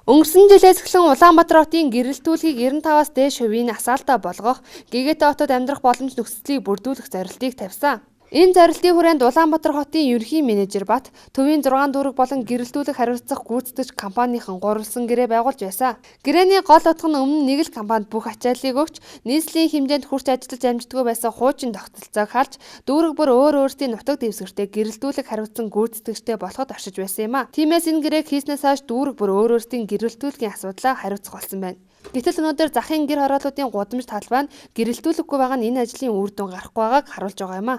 Өнгөрсөн жилээс эхлэн Улаанбаатар хотын гэрэлтүүлгийг 95-аас дээш хувийн асаалтаа болгох, гэгээтэй хотод амьдрах боломж нөхцөлийг бүрдүүлэх зорилтыг тавьсан. Энэ зорилтын хүрээнд Улаанбаатар хотын ерөнхий менежер Бат төвийн 6 дүүрэг болон гэрэлтүүлэг хариуцах гүйцэтгэгч компанийн гурвалсан гэрээ байгуулж байсан. Гэрээний гол утга нь өмнө нэг л компанид бүх ачааллыг өгч, нийслэлийн хэмжээнд хүрч ажиллаж амждаггүй байсан хуучин тогтолцоог халж, дүүрэг бүр өөрсдийн нутаг дэвсгэртээ гэрэлтүүлэг хариуцсан гүйцэтгэгчтэй болоход оршиж байсан юм а. Тиймээс энэ гэрээг хийснээс хойш дүүрэг бүр өөрсдийн гэрэлтүүлгийн асуудлаа хариуцах болсон байна. Гэтэл өнөөдөр захын гэр хорооллуудын гудамж талбай нь гэрэлтүүлэхгүй байгаа нь энэ ажлын үр дүн гарахгүй байгааг харуулж байгаа юм а.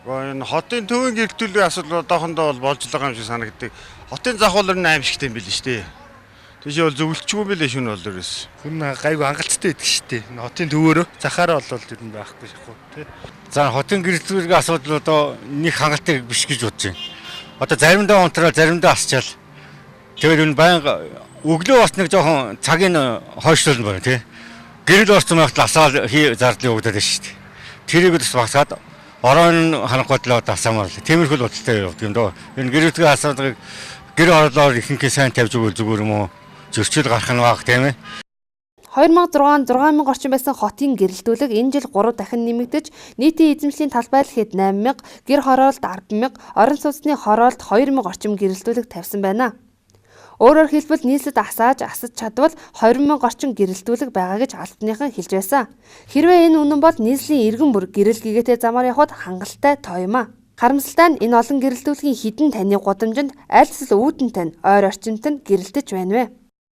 Энэ хотын төвийн гэрэлтүүлгийн асуудал одоохондоо бол болж байгаа юм шиг санагддаг. Хотын захуулар нь аимшигтай юм билээ шүү дээ. Тийш бол зөвлөчгүй юм билээ шүүн бол ерөөс. Хүн гайгүй хангалттай байдаг шүү дээ. Хотын төвөөрөө захаараа бол ер нь байхгүй шахуу тий. За хотын гэрэлтүүлгийн асуудал одоо нэг хангалттай биш гэж бодож байна. Одоо заримдаа унтраа, заримдаа асчаал. Тэгээд энэ байнга өглөө бас нэг жоохон цагийн хойшлуулна байна тий. Гэрэл орсон байхад асаал зардлын өгдөг шүү дээ. Тэрийг бас багсаад орон ханахгүйдлоо дасаамаар л тиймэрхүү бодлоо явуулдаг юм доо. Энэ гэрэлтгийн асуудлыг гэр орлоор ихэнхээ сайн тавьж өгвөл зүгээр юм уу? Зөрчил гарах нь баг тийм ээ. 2006 6000 орчим байсан хотын гэрэлтүүлэг энэ жил 3 дахин нэмэгдэж нийтийн эзэмшлийн талбай л хэд 8000, гэр хороолт 100000, орон сууцны хороолт 2000 орчим гэрэлтүүлэг тавьсан байна. Өөрөөр хэлбэл нийслэлд асааж чадвал 20,000 орчим гэрэлтүүлэг байгаа гэж албаныхан хэлж байсан. Хэрвээ энэ үнэн бол нийслэлийн иргэн бүр гэрэл гэгээтэй замаар явхад хангалттай тоо юм а. Харамсалтай нь энэ олон гэрэлтүүлгийн хідэн таны гудамжинд аль эсвэл үүдэн тань ойр орчимд нь гэрэлтэж байна вэ?